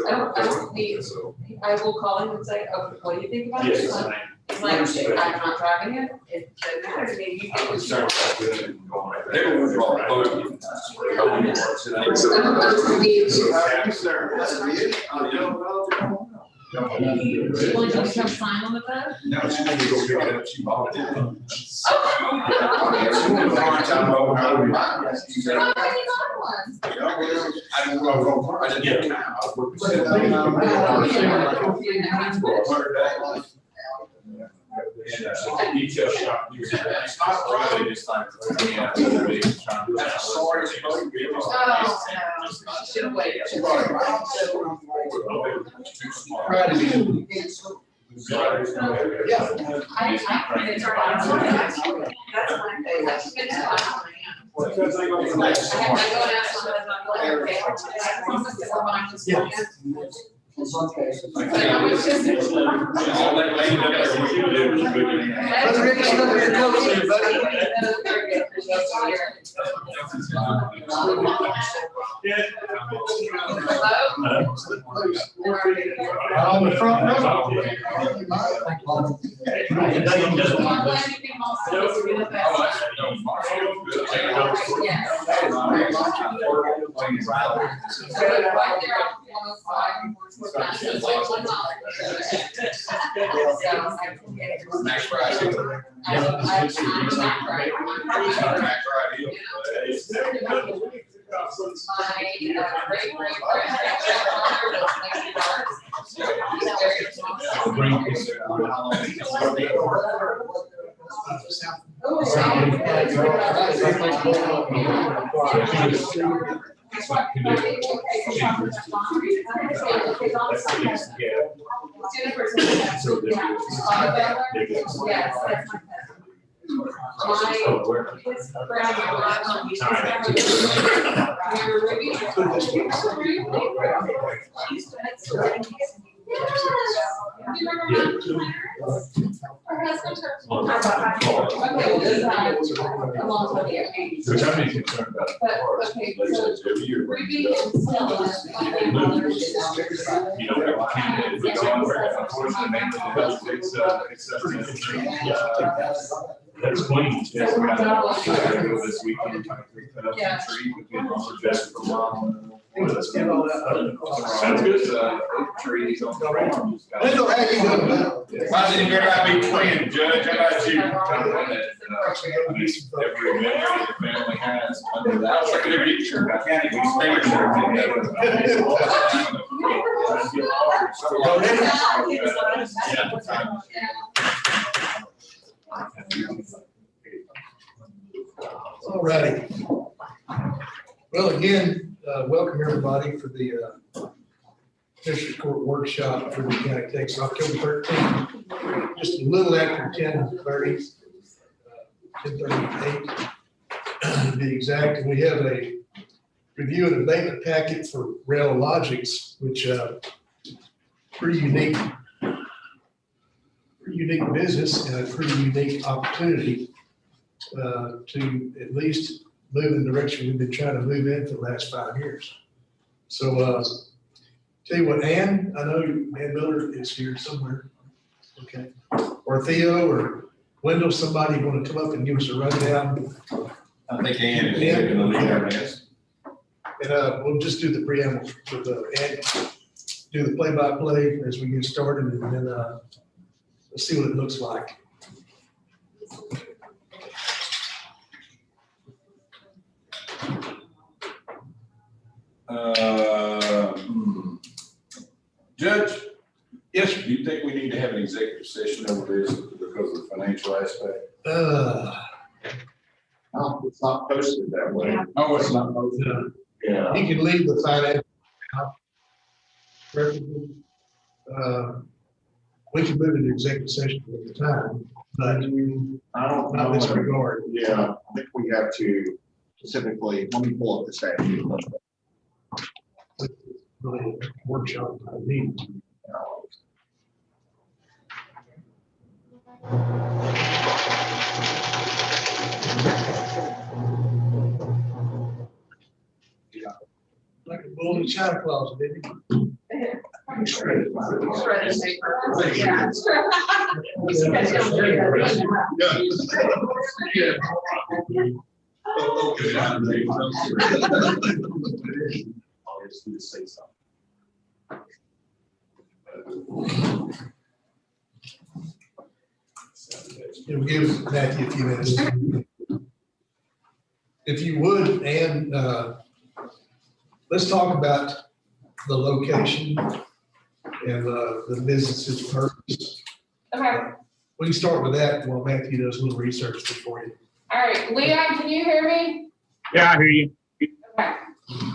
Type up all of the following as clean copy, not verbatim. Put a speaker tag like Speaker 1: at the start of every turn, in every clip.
Speaker 1: I don't need, I will call him and say, oh, what do you think about
Speaker 2: Yes,
Speaker 1: this one? He's like, I'm not driving it, it doesn't matter to me, you get what you want. You want to come sign on the phone?
Speaker 3: No, she wanted to go pick it up, she bought it.
Speaker 1: Oh,
Speaker 3: I didn't know, I didn't get time. I was working.
Speaker 2: Detail shop. It's not really just like, yeah.
Speaker 3: That's sorry.
Speaker 1: should have waited. I printed her on. That's my thing. That's been so long. I have to go and ask my husband, I'm like, okay, I promise that we're buying this plan. I was just.
Speaker 2: All that lady up there, what you do is good.
Speaker 1: That's really good. That was very good.
Speaker 4: On the front row.
Speaker 3: Max Friday.
Speaker 2: Which I'm concerned about. That's clean. Yes, we got this weekend. Tree, we can also just for long. Let's get all that. Sounds good. Oak trees on the farm.
Speaker 3: I didn't hear I be twin, Judge, how about you?
Speaker 2: Every member of the family has under that.
Speaker 3: I'll check it picture. I can't even
Speaker 4: All righty. Well, again, welcome everybody for the District Court Workshop for the County of Texas, October 13th, just a little after 10:30, 10:38 to be exact. And we have a review and abatement packet for Rail Logics, which pretty unique business and a pretty unique opportunity to at least move in the direction we've been trying to move in for the last 5 years. So tell you what, Ann, I know Ann Miller is here somewhere. Okay. Or Theo or Wendell, somebody want to come up and give us a rundown?
Speaker 3: I think Ann is going to lead our mess.
Speaker 4: And we'll just do the preamble with Ann, do the play-by-play as we get started, and then let's see what it looks like.
Speaker 3: Judge?
Speaker 4: Yes.
Speaker 3: Do you think we need to have an executive session over this because of the financial aspect?
Speaker 5: No, it's not posted that way.
Speaker 3: Oh, it's not posted.
Speaker 5: Yeah.
Speaker 4: You can leave the finance. We can move into executive session at the time, but
Speaker 5: I don't
Speaker 4: not
Speaker 5: know.
Speaker 4: this regard.
Speaker 5: Yeah, I think we have to specifically, let me pull up the statute.
Speaker 4: Really workshop I need. Like a bull in Santa Claus, baby.
Speaker 1: Shredded paper. Yeah.
Speaker 2: I'll just do the say something.
Speaker 4: It'll give Matthew a few minutes. If you would, and let's talk about the location and the business's purpose.
Speaker 1: Okay,
Speaker 4: We can start with that while Matthew does a little research for you.
Speaker 1: all right, Leon, can you hear me?
Speaker 6: Yeah, I hear you.
Speaker 1: Okay,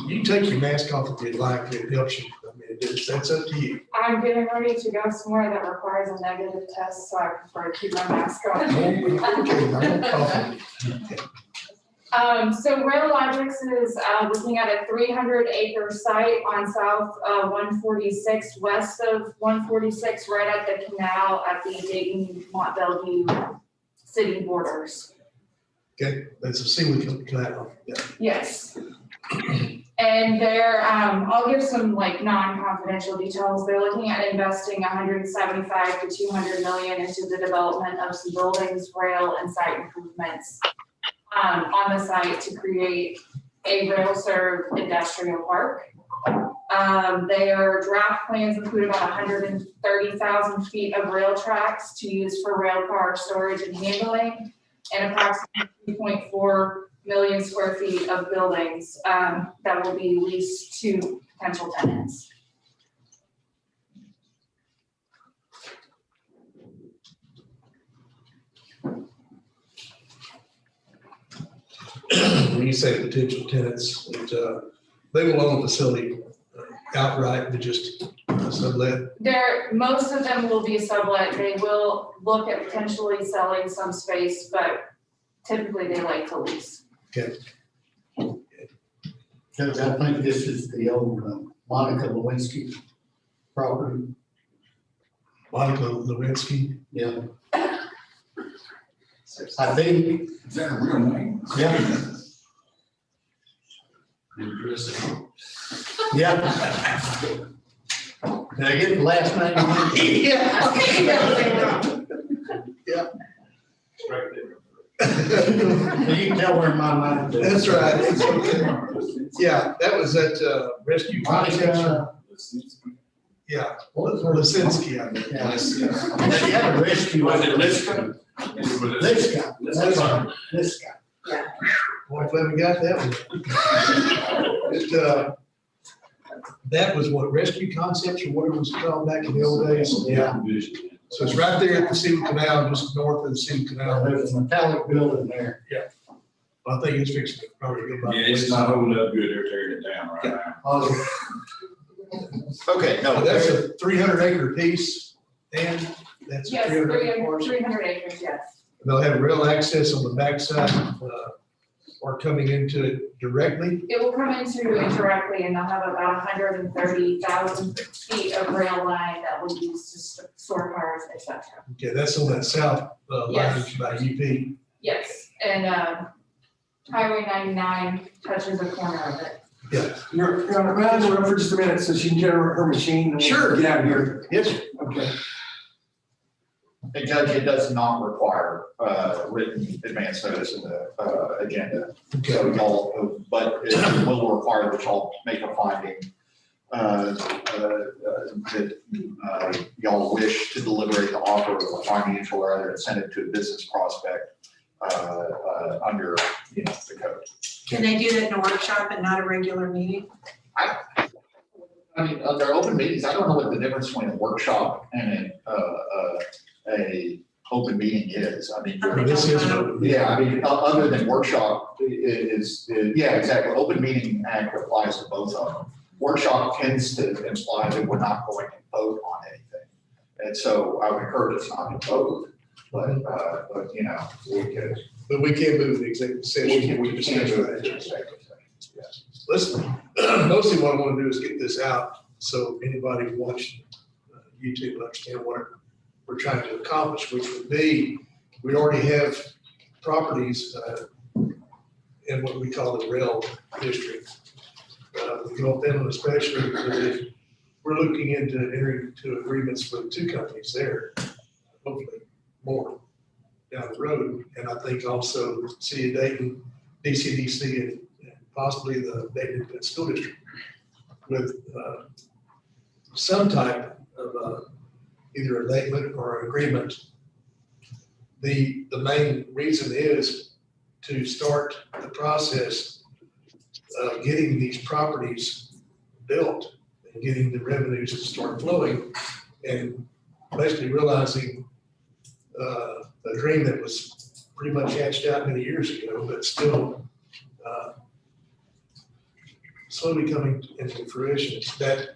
Speaker 4: You can take your mask off if you'd like, it helps you. I mean, that's up to you.
Speaker 1: I'm getting ready to go somewhere that requires a negative test, so I prefer to keep my mask on.
Speaker 4: Okay, no coffee.
Speaker 1: So Railogix is looking at a 300-acre site on South 146, west of 146, right at the canal at the Dayton-Mont Bellevue city borders.
Speaker 4: Okay, that's a single canal. Yeah.
Speaker 1: Yes. And they're, I'll give some like non-confidential details. They're looking at investing 175 to 200 million into the development of some buildings, rail, and site improvements on the site to create a rail-served industrial park. Their draft plans include about 130,000 feet of rail tracks to use for rail car storage and handling, and approximately 2.4 million square feet of buildings that will be leased to potential tenants.
Speaker 4: When you say potential tenants, they will own the facility outright, but just sublet.
Speaker 1: Most of them will be sublet. They will look at potentially selling some space, but typically they like to lease.
Speaker 4: Okay.
Speaker 7: Judge, I think this is the old Monica Lewinsky property.
Speaker 4: Monica Lewinsky.
Speaker 7: Yeah. I think,
Speaker 3: Is that a real name?
Speaker 7: yeah. Yeah. Did I get the last name?
Speaker 4: Yeah.
Speaker 2: Right there.
Speaker 7: You can tell where my mind is.
Speaker 4: That's right. It's okay. Yeah, that was at Rescue Concepts.
Speaker 7: Monica,
Speaker 4: Yeah,
Speaker 7: what was her?
Speaker 4: Lisinski, I think.
Speaker 7: Yeah. She had a rescue.
Speaker 3: Was it Liska?
Speaker 7: This guy. That's right. This guy.
Speaker 4: Boy, glad we got that one. That was what, Rescue Concepts or whatever it was called back in the old days? Yeah. So it's right there at the Seaway Canal, just north of the Seaway Canal.
Speaker 7: There's a metallic building there.
Speaker 4: I think it's fixing to probably go by.
Speaker 3: Yeah, it's not holding up good, they're tearing it down right now.
Speaker 7: Oh,
Speaker 5: Okay, no,
Speaker 4: That's a 300-acre piece, and that's a
Speaker 1: Yes,
Speaker 4: 300-acre parcel.
Speaker 1: 300 acres, yes.
Speaker 4: They'll have rail access on the backside, or coming into it directly.
Speaker 1: It will come into it directly, and they'll have about 130,000 feet of rail line that will be used to store cars, et cetera.
Speaker 4: Okay, that's on that south line
Speaker 1: Yes.
Speaker 4: by UP.
Speaker 1: Yes, and Highway 99 touches a corner of it.
Speaker 8: Your Honor, may I interrupt for just a minute so she can generate her machine? and we'll
Speaker 4: Sure.
Speaker 8: Get out of here.
Speaker 4: Yes,
Speaker 8: Okay.
Speaker 5: and Judge, it does not require written advance notice in the agenda.
Speaker 4: okay.
Speaker 5: So y'all, but it will require that y'all make a finding that y'all wish to deliberate the offer of a financial or other incentive to a business prospect under, the code.
Speaker 9: Can they do that in a workshop and not a regular meeting?
Speaker 5: I mean, under open meetings, I don't know what the difference between a workshop and a open meeting is. I mean,
Speaker 9: Okay.
Speaker 4: This is what-
Speaker 5: yeah, I mean, other than workshop yeah, exactly. Open meeting act applies to both of them. Workshop tends to imply that we're not going to vote on anything. And so I would encourage us not to vote, but we could.
Speaker 4: But we can't move the executive session.
Speaker 5: We can't do it. Yes.
Speaker 4: Listen, mostly what I want to do is get this out so anybody watching YouTube will understand what we're trying to accomplish, which would be, we already have properties in what we call the rail district. We go up in especially we're looking into entering into agreements with two companies there, hopefully more down the road. And I think also the City of Dayton, DCDC, and possibly the Dayton Independent School District with some type of either a abatement or an agreement. The main reason is to start the process of getting these properties built and getting the revenues to start flowing, and basically realizing a dream that was pretty much hatched out many years ago, but still slowly coming into fruition, that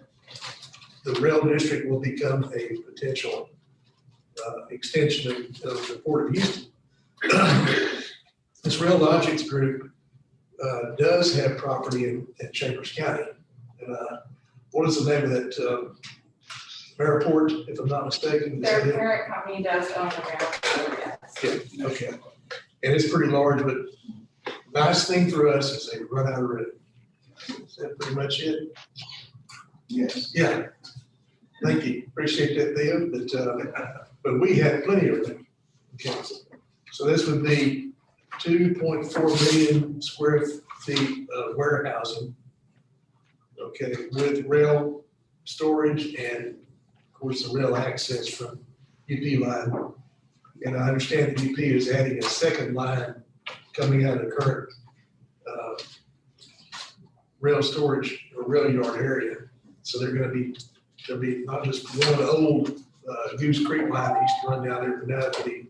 Speaker 4: the rail district will become a potential extension of the Port of Houston. This Rail Logics group does have property in Chambers County. And what is the name of that, Mariport, if I'm not mistaken? Is
Speaker 1: Their
Speaker 4: that it?
Speaker 1: parent company does own the rail, yes.
Speaker 4: Yeah, okay. And it's pretty large, but nice thing for us is they run out of room. Is that pretty much it?
Speaker 5: Yes.
Speaker 4: Yeah. Thank you. Appreciate that, Theo, but we have plenty of room. Okay. So this would be 2.4 million square feet of warehousing. Okay, with rail storage and of course the rail access from UP line. And I understand the UP is adding a second line coming out of the current rail storage or rail yard area. So there'll be not just one old Goose Creek line that used to run down there, but now it'll be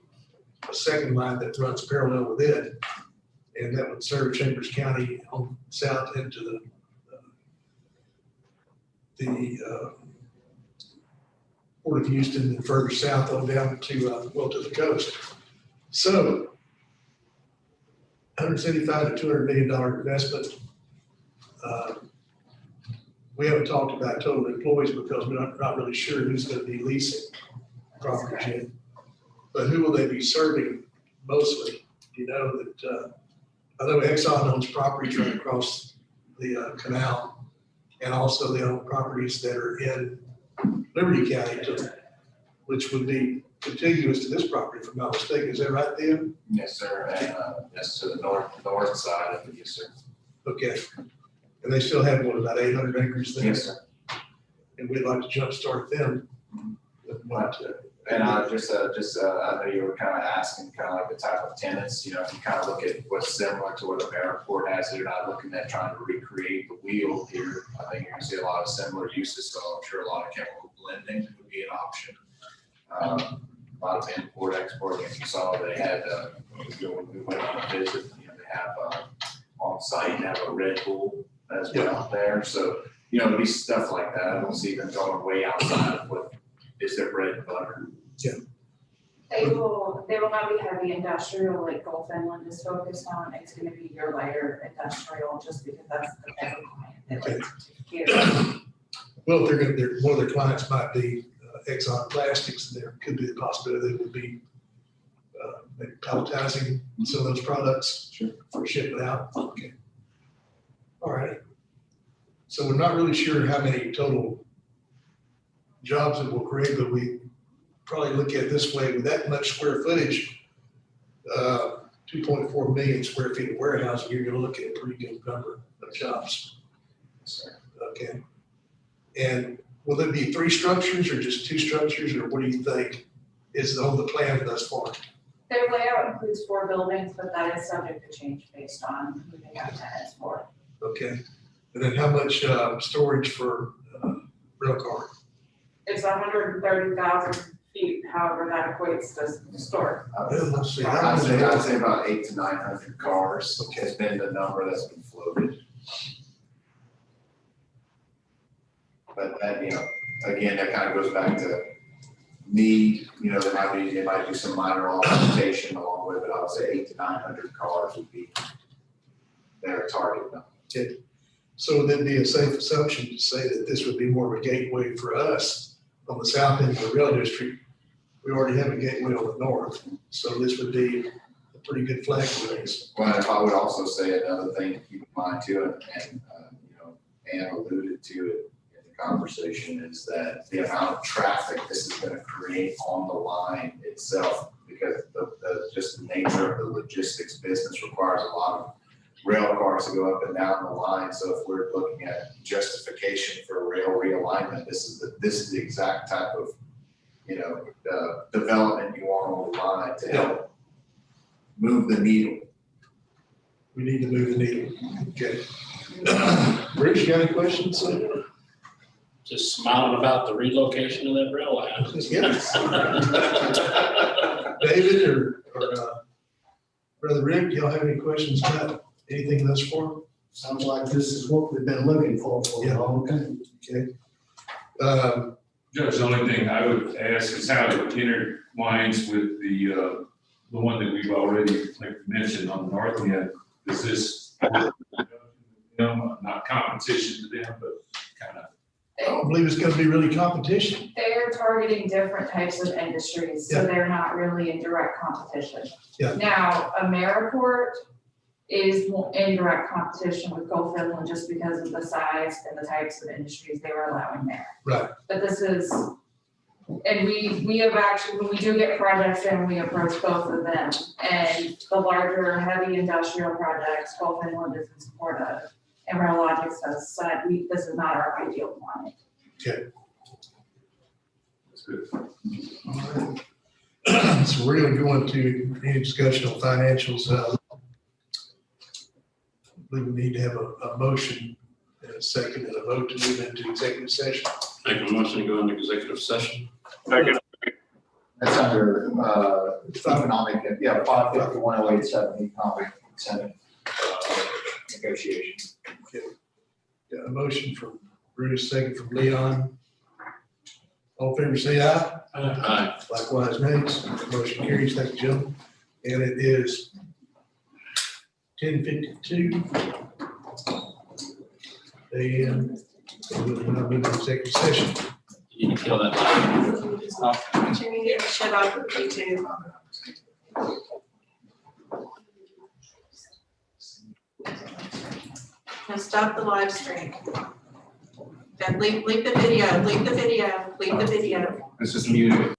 Speaker 4: a second line that runs parallel with it. And that would serve Chambers County on south into the Port of Houston and further south on down to the coast. So $175 to $200 million investment. We haven't talked about total employees because we're not really sure who's going to be leasing properties yet. But who will they be serving mostly? You know that I know Exxon owns properties right across the canal, and also they own properties that are in Liberty County, which would be contiguous to this property, if I'm not mistaken. Is that right, Theo?
Speaker 2: Yes, sir, and yes, to the north side of it, yes, sir.
Speaker 4: Okay. And they still have, what, about 800 acres there?
Speaker 2: Yes, sir.
Speaker 4: And we'd like to jumpstart them. with what,
Speaker 2: And I I know you were kind of asking kind of like the type of tenants, you know, if you kind of look at what's similar to what the Mariport has, you're not looking at trying to recreate the wheel here. I think you're gonna see a lot of similar uses, so I'm sure a lot of chemical blending would be an option. A lot of import, export, as you saw, they had, when we went on a visit, you know, they have on site, they have a Red Bull as well there, so, you know, it'd be stuff like that. I don't see them going way outside of what is their bread and butter.
Speaker 1: They will not be heavy industrial like Gulf Inland is focused on. It's gonna be your lighter industrial, just because that's the type of client they like to get.
Speaker 4: Well, one of their clients might be Exxon Plastics, and there could be the possibility they would be maybe palletizing some of those products for shipment out. Okay. All right. So we're not really sure how many total jobs it will create, but we probably look at it this way: with that much square footage, 2.4 million square feet of warehousing, you're going to look at a pretty good number of jobs. Okay. And will there be 3 structures or just 2 structures, or what do you think is on the plan thus far?
Speaker 1: Their layout includes 4 buildings, but that is subject to change based on who they have tenants for.
Speaker 4: Okay. And then how much storage for rail car?
Speaker 1: It's 130,000 feet, however that equates to store.
Speaker 4: Let's see.
Speaker 2: I'd say about 800 to 900 cars. Okay, has been the number that's been floated. But that, you know, again, that kind of goes back to need, you know, they might do some minor augmentation along with it. I would say 800 to 900 cars would be their target number.
Speaker 4: Okay. So would it be a safe assumption to say that this would be more of a gateway for us on the south end of the rail district? We already have a gateway on the north, so this would be a pretty good flag raise.
Speaker 2: Well, if I would also say another thing to keep in mind too, and you know, Ann alluded to it in the
Speaker 6: conversation is that the amount of traffic this is gonna create on the line itself, because just the nature of the logistics business requires a lot of rail cars to go up and down the line. So if we're looking at justification for rail realignment, this is the exact type of, development you want on the line to help move the needle.
Speaker 4: We need to move the needle. Okay. Bruce, you got any questions?
Speaker 10: Just smiling about the relocation of that rail line.
Speaker 4: Yes. David or Brother Rick, y'all have any questions about anything thus far?
Speaker 7: Sounds like this is what we've been looking for a long time.
Speaker 4: Okay.
Speaker 11: Judge, the only thing I would ask is how it intertwines with the one that we've already mentioned on the north end. Is this, not competition to them, but kind of.
Speaker 4: I don't believe it's gonna be really competition.
Speaker 1: They're targeting different types of industries, so
Speaker 4: Yeah.
Speaker 1: they're not really in direct competition.
Speaker 4: Yeah.
Speaker 1: Now, AmeriPort is in direct competition with Gulf Inland just because of the size and the types of industries they were allowing there.
Speaker 4: Right.
Speaker 1: But this is, and we have actually, when we do get projects in, we approach both of them. And the larger, heavy industrial projects, Gulf Inland is in support of, and Railogix has said, this is not our ideal client.
Speaker 11: That's good.
Speaker 4: All right. So we're gonna go into any discussion on financials. I believe we need to have a motion and a second and a vote to move into executive session.
Speaker 10: Make a motion to go into executive session.
Speaker 5: That's under, economic, 5510870 economic incentive, negotiation.
Speaker 4: Got a motion from Bruce, second from Leon. All in favor, say aye.
Speaker 10: Aye.
Speaker 4: Likewise, nays. Motion carries. Thank you, Jim. And it is 10:52 a.m. We'll now move to executive session.
Speaker 10: You need to kill that light.
Speaker 9: Turning your shut off with YouTube. Now stop the live stream. Then leave the video, leave the video, leave the video.
Speaker 2: It's just muted.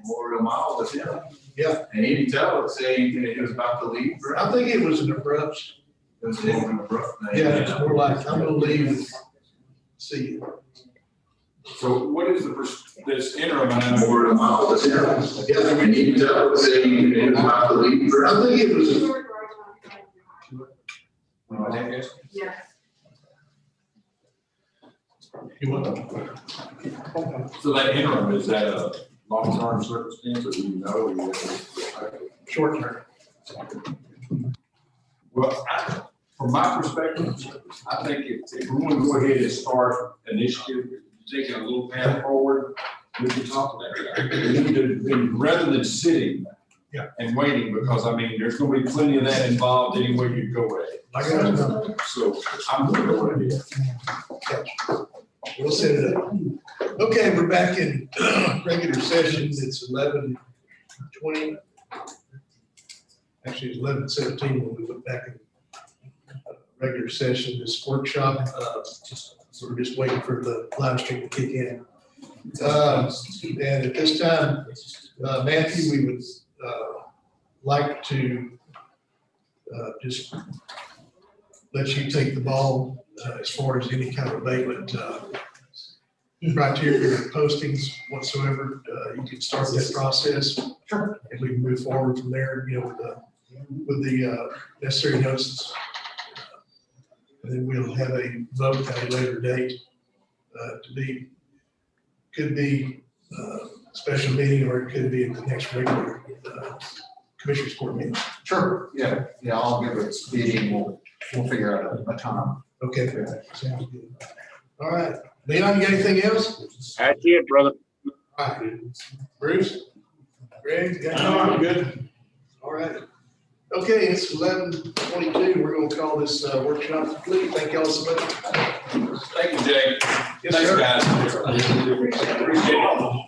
Speaker 2: Memorial Mile was him.
Speaker 4: Yeah.
Speaker 2: And he didn't tell us, say anything that he was about to leave.
Speaker 4: I think it was an abrupt.
Speaker 2: It was more of an abrupt thing.
Speaker 4: Yeah, it's more like, I'm gonna leave. See you.
Speaker 3: So what is this interim?
Speaker 2: Memorial Mile was him.
Speaker 4: Yeah,
Speaker 2: And he didn't tell us, say anything that he was about to leave.
Speaker 4: I think it was.
Speaker 9: Yeah.
Speaker 4: You want
Speaker 3: So that interim, is that a long-term circumstance, or do you know?
Speaker 4: short term?
Speaker 3: Well, from my perspective, I think if we want to go ahead and start initiative, taking a little path forward, we can talk about that. We need to, rather than sitting and waiting, because I mean, there's gonna be plenty of that involved anyway you go with it.
Speaker 4: I got it.
Speaker 3: So I'm gonna go ahead.
Speaker 4: We'll set it up. Okay, we're back in regular session. It's 11:20. Actually, it's 11:17 when we went back in regular session, this workshop. So we're just waiting for the live stream to kick in. And at this time, Matthew, we would like to just let you take the ball as far as any kind of abatement criteria, postings whatsoever. You can start that process. Sure. And we can move forward from there, with the necessary notices. And then we'll have a vote at a later date could be special meeting, or it could be at the next regular commissioners court meeting.
Speaker 5: Sure, yeah, I'll give it a speeding, we'll figure out a time.
Speaker 4: Okay, sounds good. All right, Leon, you got anything else?
Speaker 11: That's it, brother.
Speaker 4: All right, Bruce, Greg, you got anything?
Speaker 10: No, I'm good.
Speaker 4: All right. Okay, it's 11:22. We're gonna call this workshop complete. Thank y'all so much.
Speaker 3: Thank you, Jay.
Speaker 4: Yes,
Speaker 3: Thanks,
Speaker 4: sir.
Speaker 3: guys. Appreciate it.